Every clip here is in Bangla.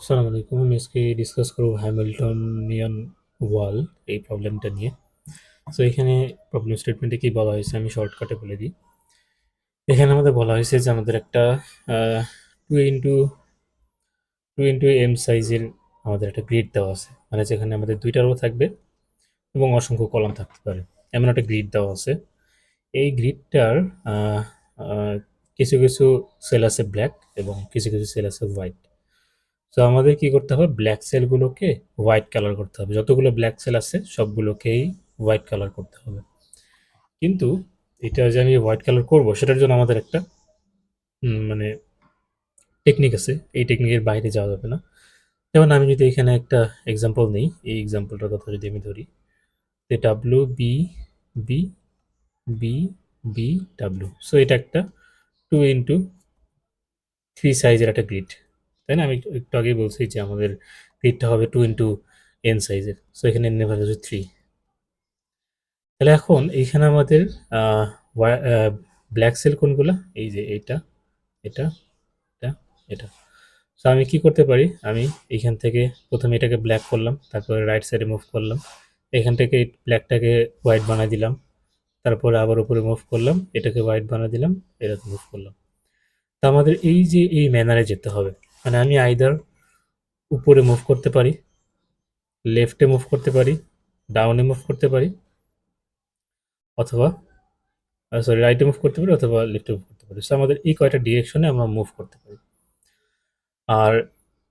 আসসালামু আলাইকুম। আমি আজকে ডিসকাস করব হ্যামিল্টনিয়ান ওয়াল এই প্রবলেমটা নিয়ে। সো এখানে প্রবলেম স্টেটমেন্টে কি বলা হয়েছে আমি শর্টকাটে বলে দিই। এখানে আমাদের বলা হয়েছে যে আমাদের একটা two into two into M সাইজের আমাদের একটা গ্রিড দেওয়া আছে, মানে যেখানে আমাদের দুইটা রো থাকবে এবং অসংখ্য কলাম থাকতে পারে, এমন একটা গ্রিড দেওয়া আছে। এই গ্রিডটার কিছু কিছু সেল আছে ব্ল্যাক এবং কিছু কিছু সেল আছে হোয়াইট। তো আমাদের কি করতে হবে, ব্ল্যাক সেলগুলোকে হোয়াইট কালার করতে হবে, যতগুলো ব্ল্যাক সেল আছে সবগুলোকেই হোয়াইট কালার করতে হবে। কিন্তু এটা যে আমি হোয়াইট কালার করব সেটার জন্য আমাদের একটা মানে টেকনিক আছে, এই টেকনিকের বাইরে যাওয়া যাবে না। যেমন আমি যদি এখানে একটা এক্সাম্পল নিই, এই এক্সাম্পলটার কথা যদি আমি ধরি, যে W B B B B W, so এটা একটা 2x3 সাইজের একটা গ্রিড, তাই না? আমি একটু আগেই বলছি যে আমাদের গ্রিডটা হবে 2x n সাইজের, সো এখানে n এর ভ্যালু হচ্ছে 3। তাহলে এখন এইখানে আমাদের ব্ল্যাক সেল কোনগুলো, এই যে এটা এটা এটা এটা। সো আমি কি করতে পারি, আমি এইখান থেকে প্রথমে এটাকে ব্ল্যাক করলাম, তারপরে রাইট সাইডে মুভ করলাম, এখান থেকে ব্ল্যাকটাকে হোয়াইট বানাই দিলাম, তারপরে আবার উপরে মুভ করলাম, এটাকে হোয়াইট বানাই দিলাম, এটাকে মুভ করলাম। তা আমাদের এই যে এই ম্যানারে যেতে হবে, মানে আমি আইদার উপরে মুভ করতে পারি, লেফটে মুভ করতে পারি, ডাউনে মুভ করতে পারি, অথবা সরি রাইটে মুভ করতে পারি, অথবা লেফটে মুভ করতে পারি। সো আমাদের এই কয়টা ডিরেকশনে আমরা মুভ করতে পারি। আর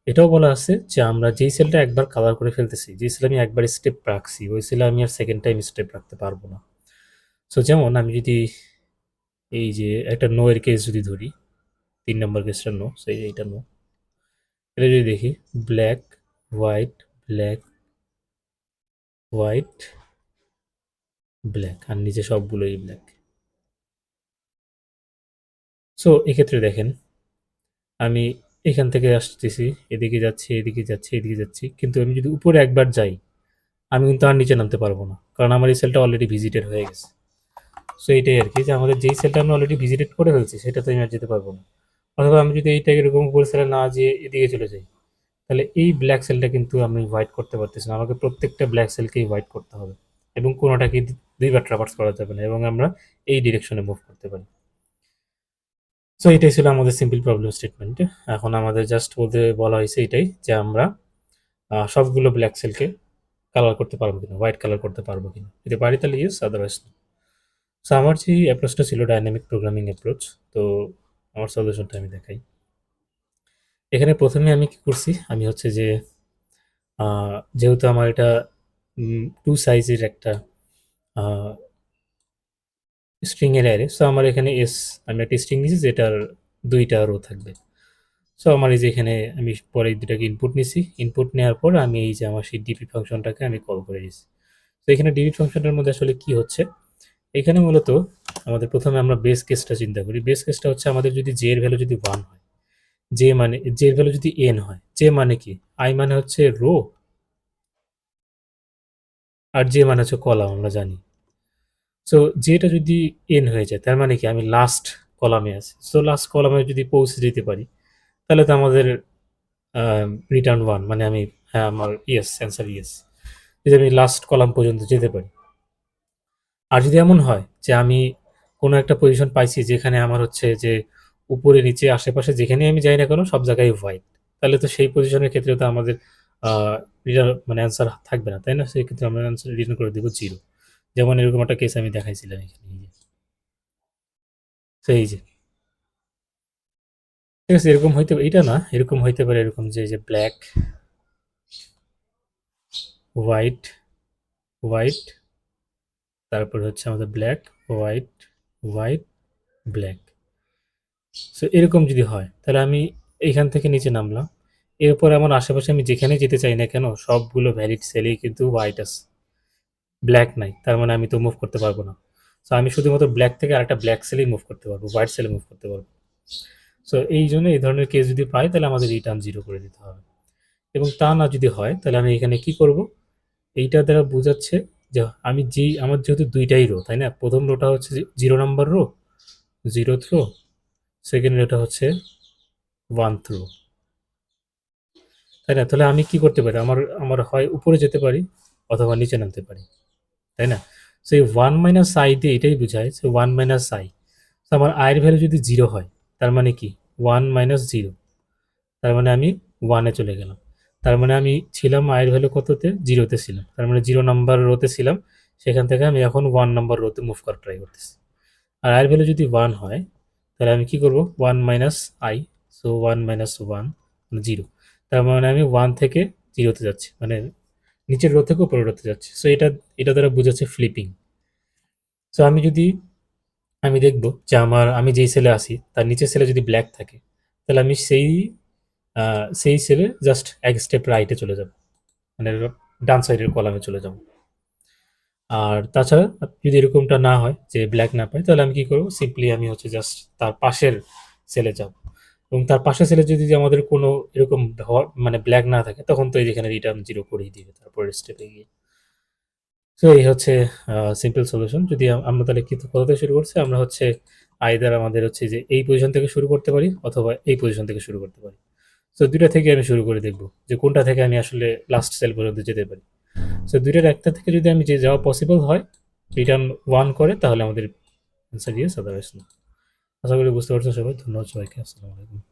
এটাও বলা আছে যে আমরা যেই সেলটা একবার কালার করে ফেলতেছি, যেই সেলে আমি একবার স্টেপ রাখছি, ওই সেলে আমি আর সেকেন্ড টাইম স্টেপ রাখতে পারবো না। সো যেমন আমি যদি এই যে একটা নো এর কেস যদি ধরি, 3 নম্বর কেসটা নো, সেই এইটা নো, এটা যদি দেখি black white black white black, আর নিচে সবগুলোই ব্ল্যাক। সো এক্ষেত্রে দেখেন আমি এখান থেকে আসতেছি, এদিকে যাচ্ছি এদিকে যাচ্ছি এদিকে যাচ্ছি, কিন্তু আমি যদি উপরে একবার যাই আমি কিন্তু আর নিচে নামতে পারবো না, কারণ আমার এই সেলটা অলরেডি ভিজিটেড হয়ে গেছে। সো এইটাই আর কি, যে আমাদের যেই সেলটা আমি অলরেডি ভিজিটেড করে ফেলছি সেটা তো আমি আর যেতে পারবো না। অথবা আমি যদি এইটা এরকম উপরে সেলে না যেয়ে এদিকে চলে যাই, তাহলে এই ব্ল্যাক সেলটা কিন্তু আমি হোয়াইট করতে পারতেছি না, আমাকে প্রত্যেকটা ব্ল্যাক সেলকেই হোয়াইট করতে হবে, এবং কোনোটাকে দুইবার ট্রাভার্স করা যাবে না, এবং আমরা এই ডিরেকশনে মুভ করতে পারি। সো এটাই ছিল আমাদের সিম্পল প্রবলেম স্টেটমেন্ট। এখন আমাদের জাস্ট বলতে বলা হয়েছে এটাই, যে আমরা সবগুলো ব্ল্যাক সেলকে কালার করতে পারবো কিনা, হোয়াইট কালার করতে পারবো কিনা। যদি পারি তাহলে ইউজ, আদারওয়াইজ। সো আমার যে অ্যাপ্রোচটা ছিল ডাইনামিক প্রোগ্রামিং অ্যাপ্রোচ, তো আমার সলিউশনটা আমি দেখাই। এখানে প্রথমে আমি কি করছি, আমি হচ্ছে যে যেহেতু আমার এটা 2 সাইজের একটা স্ট্রিং এর অ্যারে, সো আমার এখানে আমি একটা স্ট্রিং নিয়েছি যেটার 2টা রো থাকবে। সো আমার এই যে এখানে আমি পরে এই দুটাকে ইনপুট নিছি, ইনপুট নেওয়ার পর আমি এই যে আমার সেই ডিপি ফাংশনটাকে আমি কল করে দিয়েছি। তো এখানে ডিপি ফাংশনটার মধ্যে আসলে কি হচ্ছে, এখানে মূলত আমাদের প্রথমে আমরা বেস কেসটা চিন্তা করি। বেস কেসটা হচ্ছে আমাদের যদি জে এর ভ্যালু যদি 1 হয়, জে মানে জে এর ভ্যালু যদি এন হয়, জে মানে কি, আই মানে হচ্ছে রো, আর জে মানে হচ্ছে কলাম, আমরা জানি। সো যেটা যদি এন হয়ে যায় তার মানে কি আমি লাস্ট কলামে আছি, সো লাস্ট কলামে যদি পৌঁছে যেতে পারি তাহলে তো আমাদের রিটার্ন 1, মানে আমি, হ্যাঁ আমার ইয়েস, অ্যান্সার ইয়েস, যদি আমি লাস্ট কলাম পর্যন্ত যেতে পারি। আর যদি এমন হয় যে আমি কোনো একটা পজিশন পাইছি যেখানে আমার হচ্ছে যে উপরে নিচে আশেপাশে যেখানে আমি যাই না কেন সব জায়গায় হোয়াইট, তাহলে তো সেই পজিশনের ক্ষেত্রে তো আমাদের রিটার্ন মানে অ্যান্সার থাকবে না, তাই না? সেই ক্ষেত্রে আমরা অ্যান্সার রিটার্ন করে দেবো 0। যেমন এরকম একটা কেস আমি দেখাইছিলাম এখানে, এই যে। সেই যে ঠিক আছে, এরকম হইতে এটা না, এরকম হইতে পারে এরকম যে ব্ল্যাক হোয়াইট হোয়াইট, তারপর হচ্ছে আমাদের black white white black. So এরকম যদি হয় তাহলে আমি এইখান থেকে নিচে নামলাম, এরপর আমার আশেপাশে আমি যেখানে যেতে চাই না কেন সবগুলো ভ্যালিড সেলেই কিন্তু হোয়াইট আছে, ব্ল্যাক নাই, তার মানে আমি তো মুভ করতে পারবো না। সো আমি শুধুমাত্র ব্ল্যাক থেকে আরেকটা ব্ল্যাক সেলেই মুভ করতে পারবো, হোয়াইট সেলে মুভ করতে পারবো। সো এই জন্য এই ধরনের কেস যদি পাই তাহলে আমাদের রিটার্ন 0 করে দিতে হবে। এবং তা না যদি হয় তাহলে আমি এখানে কি করব, এইটা দ্বারা বোঝাচ্ছে যে আমি যেই আমার যেহেতু দুইটাই রো, তাই না? প্রথম রোটা হচ্ছে 0 নম্বর রো, 0th রো, সেকেন্ড রোটা হচ্ছে 1th রো। তাই না? তাহলে আমি কি করতে পারি? আমার আমার হয় উপরে যেতে পারি অথবা নিচে নামতে পারি। তাই না? সো এই 1 মাইনাস i দিয়ে এটাই বুঝায় যে 1 মাইনাস i। সো আমার i এর ভ্যালু যদি 0 হয়, তার মানে কি? 1 মাইনাস 0, তার মানে আমি 1 এ চলে গেলাম। তার মানে আমি ছিলাম i এর ভ্যালু কততে? 0 তে ছিলাম। তার মানে 0 নাম্বার রোতে ছিলাম। সেখান থেকে আমি এখন 1 নাম্বার রোতে মুভ করার ট্রাই করতেছি। আর i এর ভ্যালু যদি 1 হয়, তাহলে আমি কি করব? 1 মাইনাস i, সো 1 মাইনাস 1 মানে 0। তার মানে আমি 1 থেকে 0 তে যাচ্ছি। মানে নিচের রো থেকে উপরের রোতে যাচ্ছি। সো এটা দ্বারা বোঝাচ্ছে ফ্লিপিং। সো আমি দেখব যে আমি যেই সেলে আছি তার নিচের সেলে যদি ব্ল্যাক থাকে, তাহলে আমি সেই সেলে জাস্ট এক স্টেপ রাইটে চলে যাব। মানে ডান সাইডের কলামে চলে যাব। আর তাছাড়া যদি এরকমটা না হয় যে ব্ল্যাক না পাই, তাহলে আমি কি করব? সিম্পলি আমি হচ্ছে জাস্ট তার পাশের সেলে যাব। এবং তার পাশের সেলে যদি যে আমাদের কোনো এরকম মানে ব্ল্যাক না থাকে, তখন তো এই যেখানে রিটার্ন 0 করেই দিবে তারপরের স্টেপে গিয়ে। সো এই হচ্ছে সিম্পল সলিউশন। যদি আমরা তাহলে কি কোথা থেকে শুরু করছি? আমরা হচ্ছে আইদার আমাদের হচ্ছে যে এই পজিশন থেকে শুরু করতে পারি অথবা এই পজিশন থেকে শুরু করতে পারি। সো ২ টা থেকে আমি শুরু করে দেখব যে কোনটা থেকে আমি আসলে লাস্ট সেল পর্যন্ত যেতে পারি। সো ২ টার একটা থেকে যদি আমি যাওয়া পসিবল হয়, রিটার্ন 1 করে, তাহলে আমাদের অ্যান্সার ইয়েস, আদারওয়াইজ না। আশা করি বুঝতে পারছেন সবাই। ধন্যবাদ সবাইকে। আসসালামু আলাইকুম।